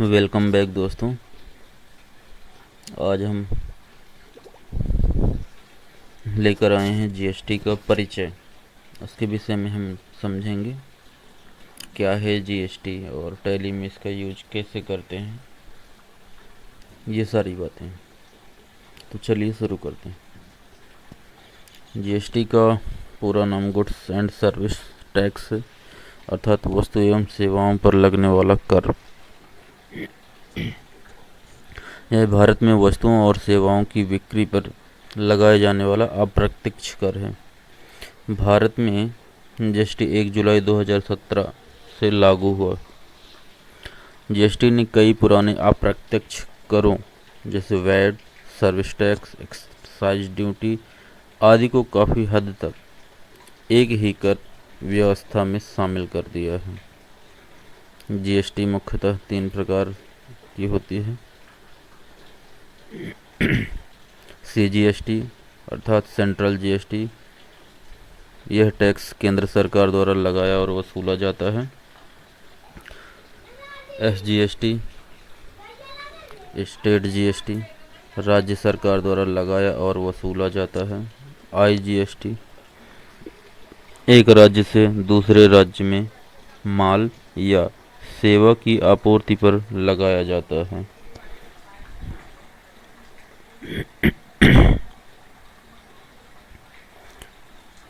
Welcome back दोस्तों। आज हम लेकर आए हैं जीएसटी का परिचय। उसके विषय में हम समझेंगे क्या है जीएसटी और टैली में इसका यूज कैसे करते हैं, ये सारी बातें। तो चलिए शुरू करते हैं। जीएसटी का पूरा नाम गुड्स एंड सर्विस टैक्स है, अर्थात वस्तु एवं सेवाओं पर लगने वाला कर। यह भारत में वस्तुओं और सेवाओं की बिक्री पर लगाए जाने वाला अप्रत्यक्ष कर है। भारत में जीएसटी 1 जुलाई 2017 से लागू हुआ। जीएसटी ने कई पुराने अप्रत्यक्ष करों जैसे VAT, service tax, excise duty आदि को काफ़ी हद तक एक ही कर व्यवस्था में शामिल कर दिया है। जीएसटी मुख्यतः 3 प्रकार की होती है। सीजीएसटी अर्थात सेंट्रल जीएसटी, यह टैक्स केंद्र सरकार द्वारा लगाया और वसूला जाता है। एसजीएसटी स्टेट जीएसटी, राज्य सरकार द्वारा लगाया और वसूला जाता है। आईजीएसटी एक राज्य से दूसरे राज्य में माल या सेवा की आपूर्ति पर लगाया जाता है।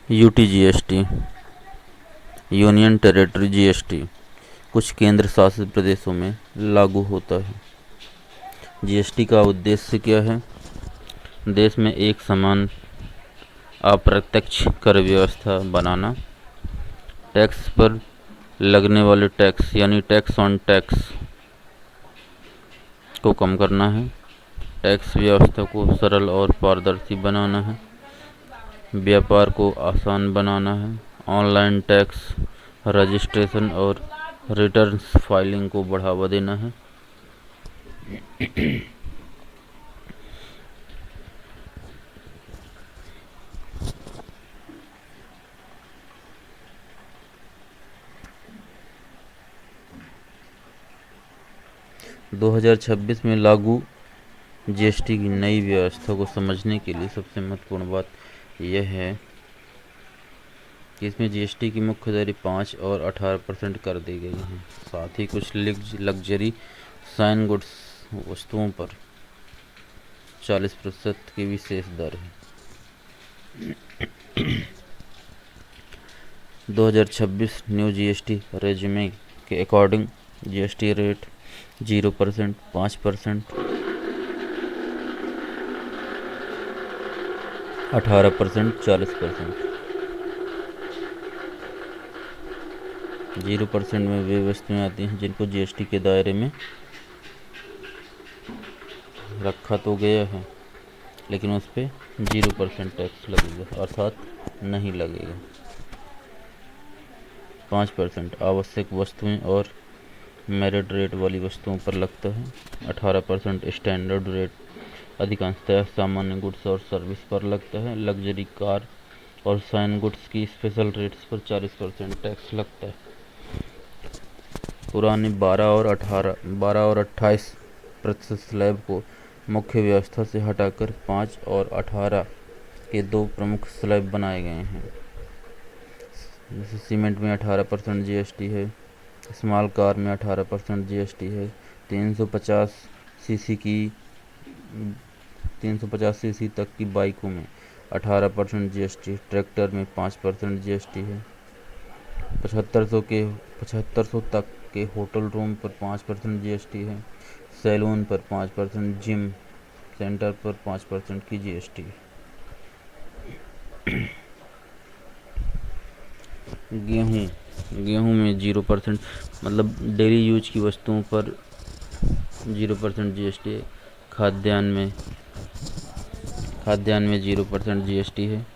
यूटीजीएसटी यूनियन टेरिटरी जीएसटी कुछ केंद्र शासित प्रदेशों में लागू होता है। जीएसटी का उद्देश्य क्या है? देश में एक समान अप्रत्यक्ष कर व्यवस्था बनाना, टैक्स पर लगने वाले टैक्स यानी टैक्स ऑन टैक्स को कम करना है, टैक्स व्यवस्था को सरल और पारदर्शी बनाना है, व्यापार को आसान बनाना है, ऑनलाइन टैक्स रजिस्ट्रेशन और रिटर्न्स फाइलिंग को बढ़ावा देना है। दो 2026 में लागू जीएसटी की नई व्यवस्था को समझने के लिए सबसे महत्वपूर्ण बात यह है कि इसमें जीएसटी की मुख्य दरें 5 और 18% कर दी गई हैं। साथ ही कुछ लग्जरी साइन गुड्स वस्तुओं पर 40% की विशेष दर है। 2026 न्यू जीएसटी रेजिमे के अकॉर्डिंग जीएसटी रेट 0%, 5%, 18%, 40%। 0% में वे वस्तुएं आती हैं जिनको जीएसटी के दायरे में रखा तो गया है, लेकिन उस पर 0% टैक्स लगेगा, अर्थात नहीं लगेगा। 5% आवश्यक वस्तुएं और मेरिट रेट वाली वस्तुओं पर लगता है। 18% स्टैंडर्ड रेट अधिकांशतः सामान्य गुड्स और सर्विस पर लगता है। लग्जरी कार और साइन गुड्स की स्पेशल रेट्स पर 40% टैक्स लगता है। पुराने 12 और 28% स्लैब को मुख्य व्यवस्था से हटाकर 5 और 18 के 2 प्रमुख स्लैब बनाए गए हैं। जैसे सीमेंट में 18% जीएसटी है, स्मॉल कार में 18% जीएसटी है, 350 सीसी तक की बाइकों में 18% जीएसटी, ट्रैक्टर में 5% जीएसटी है, 7500 तक के होटल रूम पर 5% जीएसटी है, सैलून पर 5%, जिम सेंटर पर 5% की जीएसटी है। गेहूँ में 0%, मतलब डेली यूज की वस्तुओं पर 0% जीएसटी है। खाद्यान्न में 0% जीएसटी है।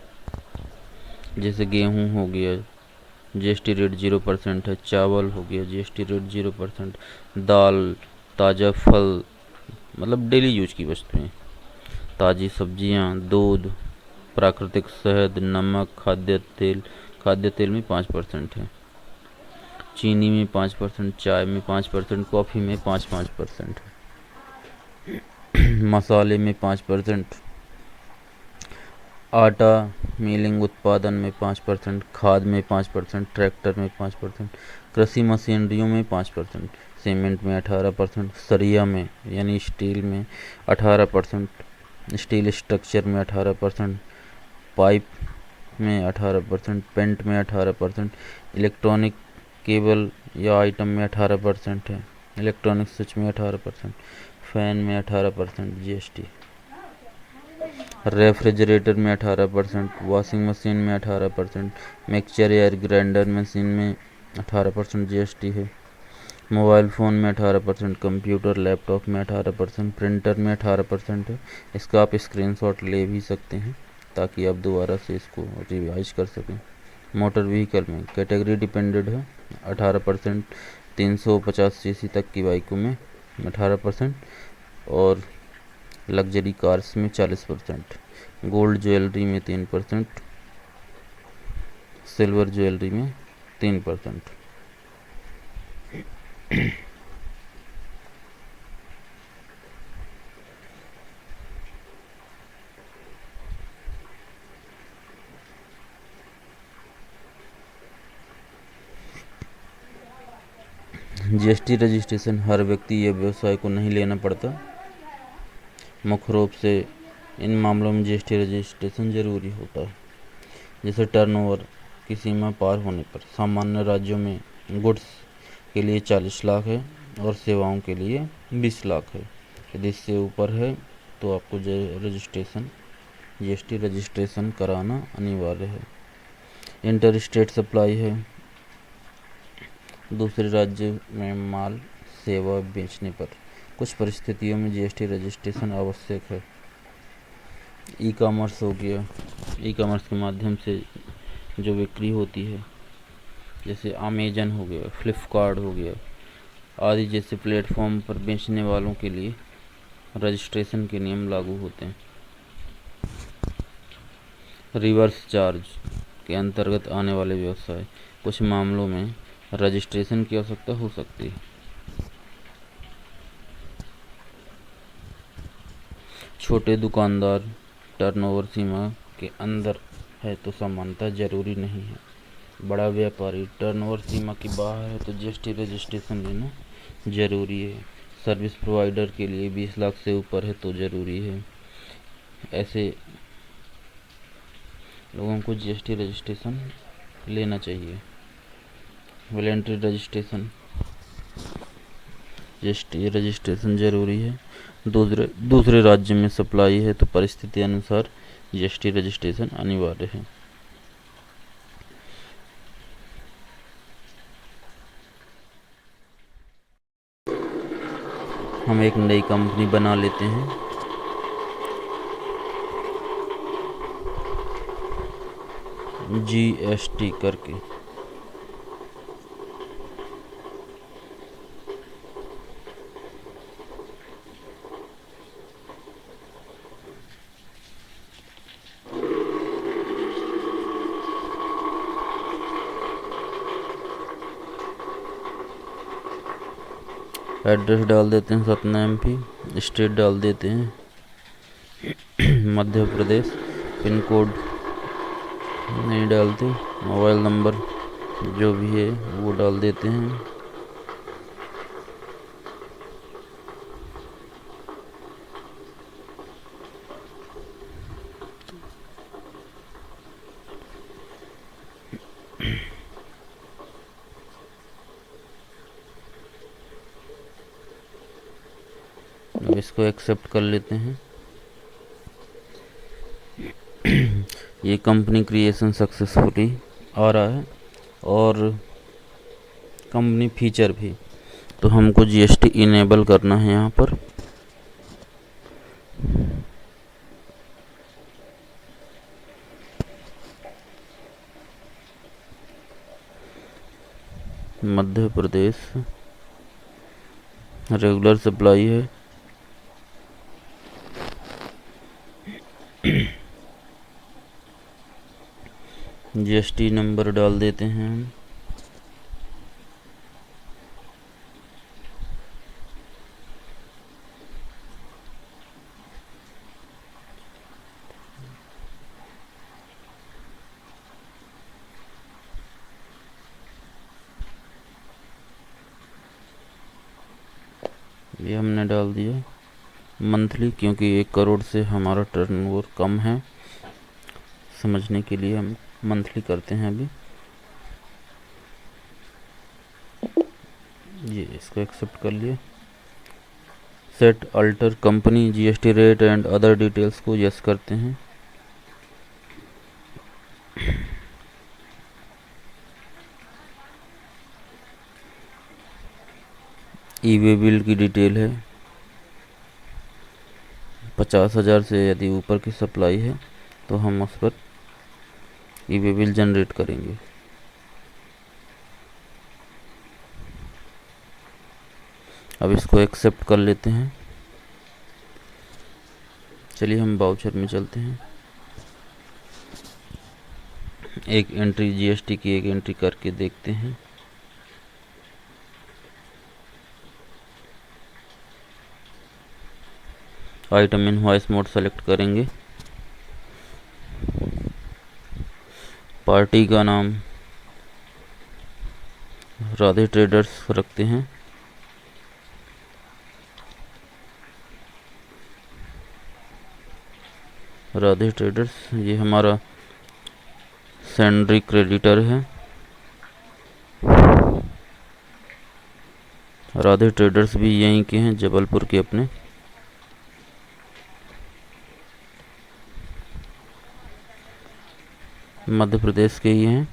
जैसे गेहूँ हो गया, जीएसटी रेट 0% है। चावल हो गया, जीएसटी रेट 0%। दाल, ताज़ा फल, मतलब डेली यूज की वस्तुएं, ताज़ी सब्जियां, दूध, प्राकृतिक शहद, नमक, खाद्य तेल में 5% है। चीनी में 5%, चाय में 5%, कॉफ़ी में 5% मसाले में 5%, आटा मिलिंग उत्पादन में 5%, खाद में 5%, ट्रैक्टर में 5%, कृषि मशीनरियों में 5%, सीमेंट में 18%, सरिया में यानी स्टील में 18%, स्टील स्ट्रक्चर में 18%, पाइप में 18%, पेंट में 18%, इलेक्ट्रॉनिक केबल या आइटम में 18% है, इलेक्ट्रॉनिक स्विच में 18%, फैन में 18% जीएसटी, रेफ्रिजरेटर में 18%, वॉशिंग मशीन में 18%, मिक्सचर एयर ग्राइंडर मशीन में 18% जीएसटी है, मोबाइल फ़ोन में 18%, कंप्यूटर लैपटॉप में 18%, प्रिंटर में 18% है। इसका आप स्क्रीनशॉट ले भी सकते हैं ताकि आप दोबारा से इसको रिवाइज कर सकें। मोटर व्हीकल में कैटेगरी डिपेंडेंट है 18%, 350 सीसी तक की बाइकों में 18% और लग्जरी कार्स में 40%, गोल्ड ज्वेलरी में 3%, सिल्वर ज्वेलरी में 3%। जीएसटी रजिस्ट्रेशन हर व्यक्ति या व्यवसाय को नहीं लेना पड़ता। मुख्य रूप से इन मामलों में जीएसटी रजिस्ट्रेशन जरूरी होता है, जैसे टर्नओवर की सीमा पार होने पर। सामान्य राज्यों में गुड्स के लिए 40 लाख है और सेवाओं के लिए 20 लाख है। यदि इससे ऊपर है तो आपको जीएसटी रजिस्ट्रेशन कराना अनिवार्य है। इंटर स्टेट सप्लाई है, दूसरे राज्य में माल सेवा बेचने पर कुछ परिस्थितियों में जीएसटी रजिस्ट्रेशन आवश्यक है। ई कॉमर्स हो गया, ई कॉमर्स के माध्यम से जो बिक्री होती है, जैसे अमेजन हो गया, फ्लिपकार्ट हो गया आदि जैसे प्लेटफॉर्म पर बेचने वालों के लिए रजिस्ट्रेशन के नियम लागू होते हैं। रिवर्स चार्ज के अंतर्गत आने वाले व्यवसाय कुछ मामलों में रजिस्ट्रेशन की आवश्यकता हो सकती है। छोटे दुकानदार टर्नओवर सीमा के अंदर है तो सामान्यतः जरूरी नहीं है। बड़ा व्यापारी टर्नओवर सीमा के बाहर है तो जीएसटी रजिस्ट्रेशन लेना जरूरी है। सर्विस प्रोवाइडर के लिए 20 लाख से ऊपर है तो जरूरी है। ऐसे लोगों को जीएसटी रजिस्ट्रेशन लेना चाहिए। वॉलंटरी रजिस्ट्रेशन, जीएसटी रजिस्ट्रेशन जरूरी है। दूसरे राज्य में सप्लाई है तो परिस्थिति अनुसार जीएसटी रजिस्ट्रेशन अनिवार्य है। हम एक नई कंपनी बना लेते हैं, जीएसटी करके। एड्रेस डाल देते हैं सतना एमपी, स्टेट डाल देते हैं मध्य प्रदेश, पिन कोड नहीं डालते, मोबाइल नंबर जो भी है वो डाल देते हैं। अब इसको एक्सेप्ट कर लेते हैं। ये कंपनी क्रिएशन सक्सेसफुली आ रहा है और कंपनी फीचर भी। तो हमको जीएसटी इनेबल करना है यहाँ पर। मध्य प्रदेश रेगुलर सप्लाई है। जीएसटी नंबर डाल देते हैं हम। ये हमने डाल दिया मंथली, क्योंकि 1 करोड़ से हमारा टर्नओवर कम है, समझने के लिए हम मंथली करते हैं अभी। ये इसको एक्सेप्ट कर लिए। Set alter company GST rate and other details को यस करते हैं। ई वे बिल की डिटेल है 50,000 से यदि ऊपर की सप्लाई है तो हम उस पर ई वे बिल जनरेट करेंगे। अब इसको एक्सेप्ट कर लेते हैं। चलिए हम वाउचर में चलते हैं। एक एंट्री जीएसटी की एक एंट्री करके देखते हैं। आइटम इनवॉइस मोड सेलेक्ट करेंगे। पार्टी का नाम राधे ट्रेडर्स रखते हैं। राधे ट्रेडर्स, ये हमारा सैंड्री क्रेडिटर है। राधे ट्रेडर्स भी यहीं के हैं, जबलपुर के अपने। मध्य प्रदेश के ही हैं।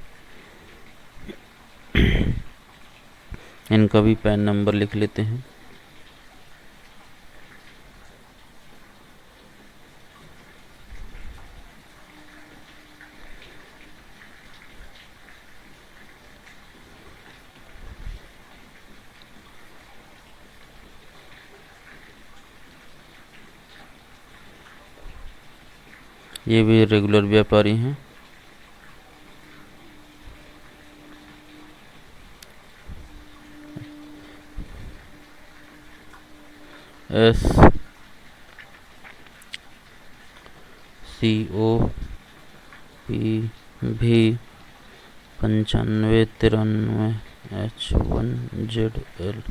इनका भी पैन नंबर लिख लेते हैं। ये भी रेगुलर व्यापारी हैं। एस सी ओ पी भी 9593 H1ZL।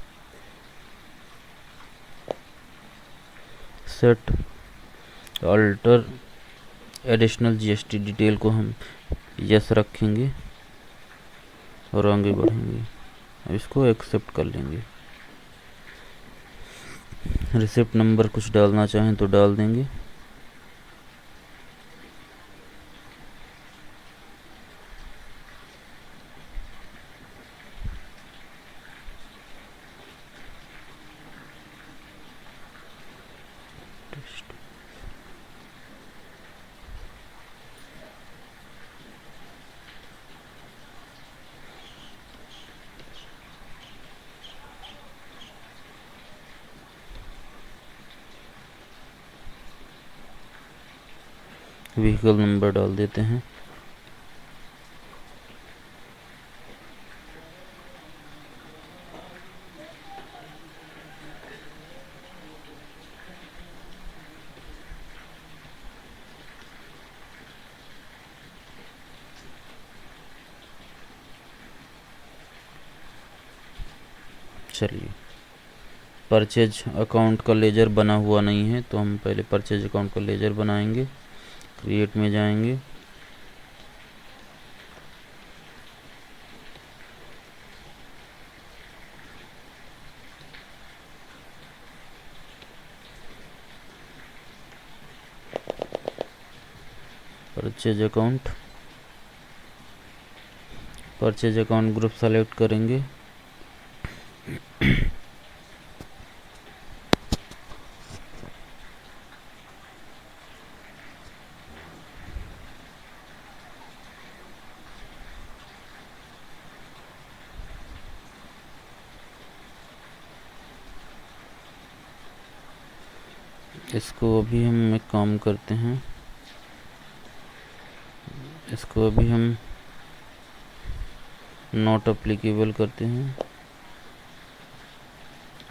Set alter additional GST detail को हम यस रखेंगे और आगे बढ़ेंगे। अब इसको एक्सेप्ट कर लेंगे। रिसिप्ट नंबर कुछ डालना चाहें तो डाल देंगे। व्हीकल नंबर डाल देते हैं। चलिए, परचेज अकाउंट का लेजर बना हुआ नहीं है, तो हम पहले परचेज अकाउंट का लेजर बनाएंगे। क्रिएट में जाएंगे। परचेज अकाउंट ग्रुप सेलेक्ट करेंगे। इसको अभी हम एक काम करते हैं, इसको अभी हम नॉट एप्लीकेबल करते हैं।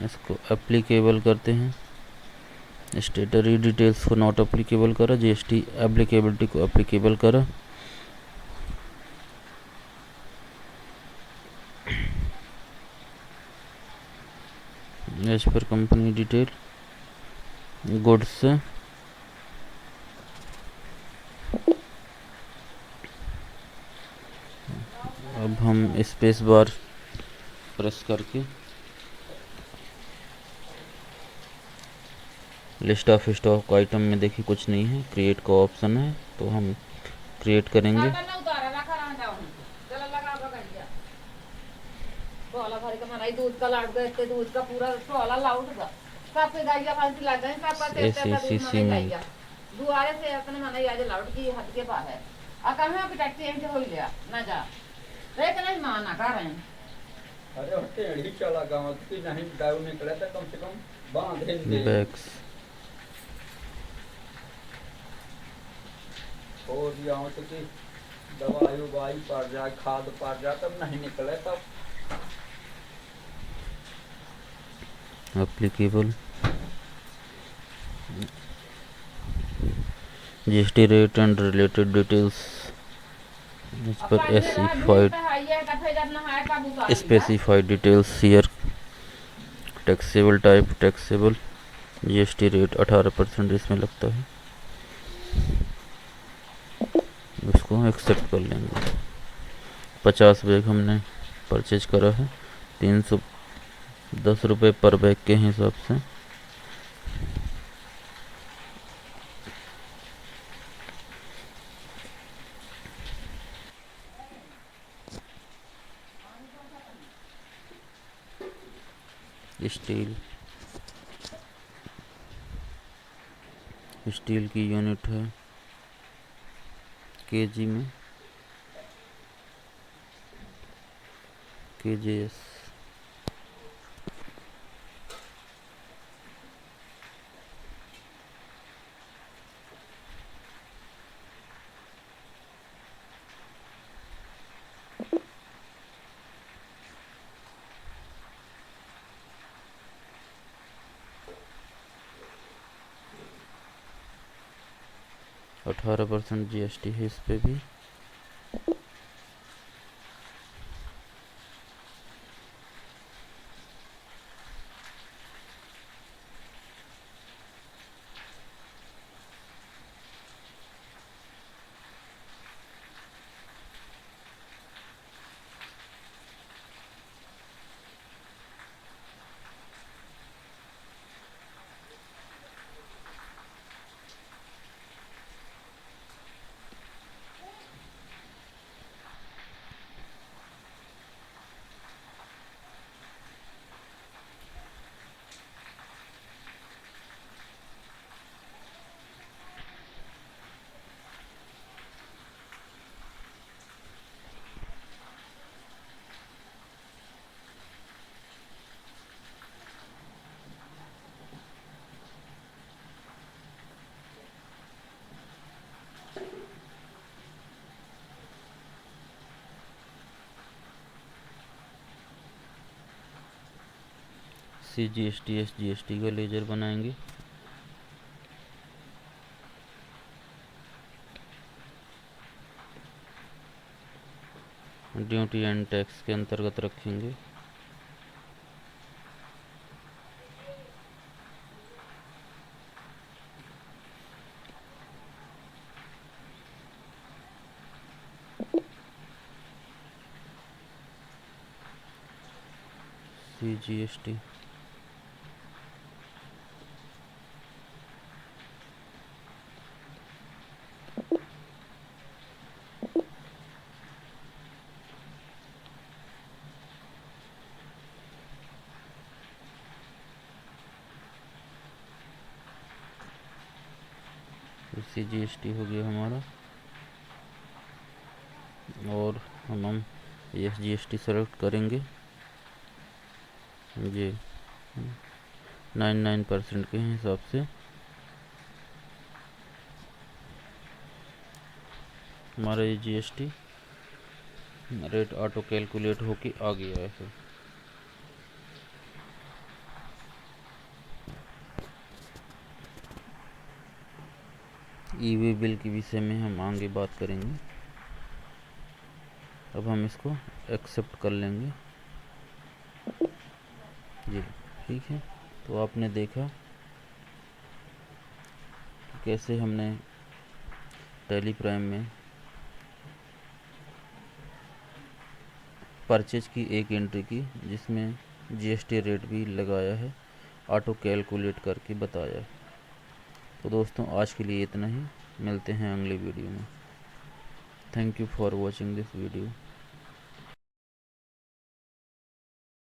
इसको एप्लीकेबल करते हैं। स्टेटरी डिटेल्स को नॉट एप्लीकेबल करा, जीएसटी एप्लीकेबिलिटी को एप्लीकेबल करा। As per company detail goods. अब हम स्पेस बार प्रेस करके लिस्ट ऑफ स्टॉक आइटम में देखिए कुछ नहीं है, क्रिएट का ऑप्शन है, तो हम क्रिएट करेंगे। दूध का लाउट गए, दूध का पूरा टोला लाउट गा काफी गाइया फांसी लग गई पापा ते में दुआरे से अपने मने आज लाउट की हद के पास है आ कहां पे टैक्सी एंड हो लिया ना जा रे के नहीं माना कर रहे हैं। अरे होते एड़ी चला गांव की नहीं दारू निकले तो कम से कम बांध दे बैक्स और यहाँ तो कि दवाई उवाई पड़ जाए, खाद पड़ जाए, तब नहीं निकले तब applicable GST rate and related details इस पर specified details here. Taxable type taxable GST rate 18% इसमें लगता है, उसको एक्सेप्ट कर लेंगे। 50 बैग हमने परचेज करा है 310 रुपये पर बैग के हिसाब से। स्टील की यूनिट है केजी में, केजीएस। %18 जीएसटी है इस पे भी। CGST SGST का लेजर बनाएंगे। ड्यूटी एंड टैक्स के अंतर्गत रखेंगे। CGST CGST हो गया हमारा, और हम SGST सेलेक्ट करेंगे। ये 99% के हिसाब से हमारा ये GST रेट ऑटो कैलकुलेट होके आ गया है। ई-वे बिल के विषय में हम आगे बात करेंगे। अब हम इसको एक्सेप्ट कर लेंगे। ये ठीक है। तो आपने देखा कैसे हमने टैली प्राइम में परचेज की एक एंट्री की जिसमें जीएसटी रेट भी लगाया है, ऑटो कैलकुलेट करके बताया है। तो दोस्तों आज के लिए इतना ही, मिलते हैं अगले वीडियो में। Thank you for watching this video.